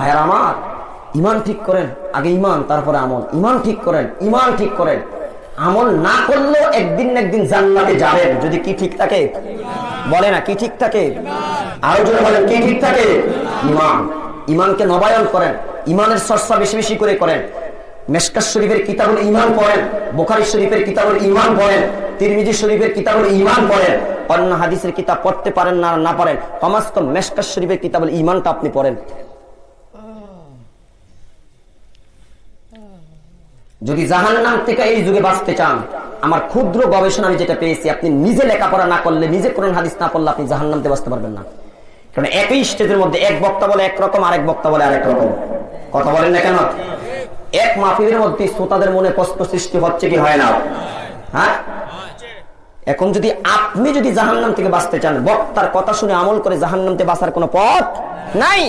ভাইয়ারা আমার, ইমান ঠিক করেন, আগে ইমান তারপরে আমল। ইমান ঠিক করেন, ইমান ঠিক করেন। আমল না করলেও একদিন না একদিন জান্নাতে যাবেন যদি কি ঠিক থাকে। বলে না কি ঠিক থাকে? আরো জোরে বলেন কি ঠিক থাকে? ইমান। ইমানকে নবায়ন করেন, ইমানের চর্চা বেশি বেশি করে করেন। মেশকাত শরীফের কিতাবুল ঈমান পড়েন, বুখারী শরীফের কিতাবুল ঈমান পড়েন, তিরমিজি শরীফের কিতাবুল ঈমান পড়েন। অন্য হাদিসের কিতাব পড়তে পারেন না না পারেন, কমাস কম মেশকাত শরীফের কিতাবুল ঈমানটা আপনি পড়েন। যদি জাহান্নাম থেকে এই যুগে বাঁচতে চান, আমার ক্ষুদ্র গবেষণা আমি যেটা পেয়েছি, আপনি নিজে লেখাপড়া না করলে, নিজে কোরআন হাদিস না পড়লে আপনি জাহান্নাম থেকে বাঁচতে পারবেন না। কারণ একই স্টেজের মধ্যে এক বক্তা বলে একরকম, আরেক বক্তা বলে আরেক রকম। কথা বলেন না কেন? এক মাহফিলের মধ্যে শ্রোতাদের মনে প্রশ্ন সৃষ্টি হচ্ছে কি হয় না? হ্যাঁ, এখন যদি আপনি যদি জাহান্নাম থেকে বাঁচতে চান, বক্তার কথা শুনে আমল করে জাহান্নাম থেকে বাঁচার কোনো পথ নাই।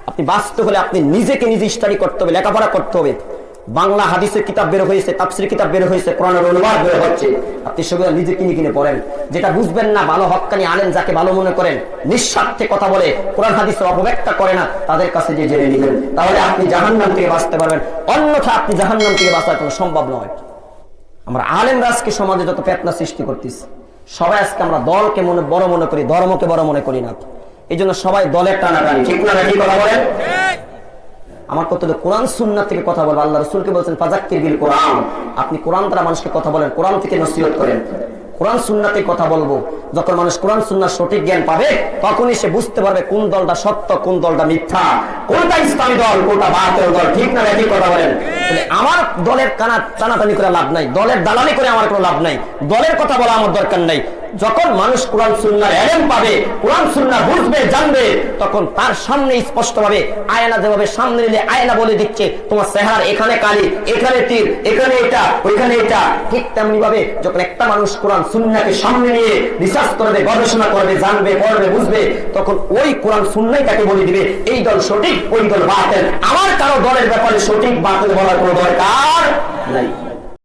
আপনি বাঁচতে হলে আপনি নিজেকে নিজে স্টাডি করতে হবে, লেখাপড়া করতে হবে। বাংলা হাদিসের কিতাব বের হয়েছে, তাফসীর কিতাব বের হয়েছে, কোরআনের অনুবাদ বের হচ্ছে, আপনি সেগুলো নিজে কিনে কিনে পড়েন। যেটা বুঝবেন না, ভালো হক্কানি আলেম যাকে ভালো মনে করেন, নিঃস্বার্থে কথা বলে, কোরআন হাদিসের অপব্যাখ্যা করে না, তাদের কাছে যে জেনে নেবেন, তাহলে আপনি জাহান্নাম থেকে বাঁচতে পারবেন। অন্যথা আপনি জাহান্নাম থেকে বাঁচার কোনো সম্ভব নয়। আমরা আলেমরা আজকে সমাজে যত ফিতনা সৃষ্টি করতেছি, সবাই আজকে আমরা দলকে বড় মনে করি, ধর্মকে বড় মনে করি না। এই জন্য সবাই দলের টানাটানি। ঠিক না? কি কথা বলেন? আমার কত কোরআন সুন্নাহ থেকে কথা বলবো। আল্লাহ রাসূলকে বলেছেন ফাযাক্কির বিল কোরআন, আপনি কোরআন দ্বারা মানুষকে কথা বলেন, কোরআন থেকে নসিহত করেন। কোরআন সুন্নাতে কথা বলবো। যখন মানুষ কোরআন সুন্নাহর সঠিক জ্ঞান পাবে, তখনই সে বুঝতে পারবে কোন দলটা সত্য, কোন দলটা মিথ্যা, কোনটা ইসলামী দল, কোনটা বাতিল দল। ঠিক না? কি কথা বলেন? আমার দলের টানাটানি করে লাভ নাই, দলের দালালি করে আমার কোনো লাভ নাই, দলের কথা বলা আমার দরকার নাই। যখন মানুষ কোরআন সুন্নাহর ইলম পাবে, কোরআন সুন্নাহ বুঝবে, জানবে, তখন তার সামনে স্পষ্ট ভাবে আয়না যেভাবে সামনে নিলে আয়না বলে দিচ্ছে তোমার চেহারা এখানে কালি, এখানে তীর, এখানে এটা, ওইখানে এটা, ঠিক তেমনি ভাবে যখন একটা মানুষ কোরআন সুন্নাহকে সামনে নিয়ে রিসার্চ করবে, গবেষণা করবে, জানবে, পড়বে, বুঝবে, তখন ওই কোরআন সুন্নাহই তাকে বলে দিবে এই দল সঠিক, ওই দল বাতিল। আমার কারো দলের ব্যাপারে সঠিক বাতিল বলার কোনো দরকার নাই।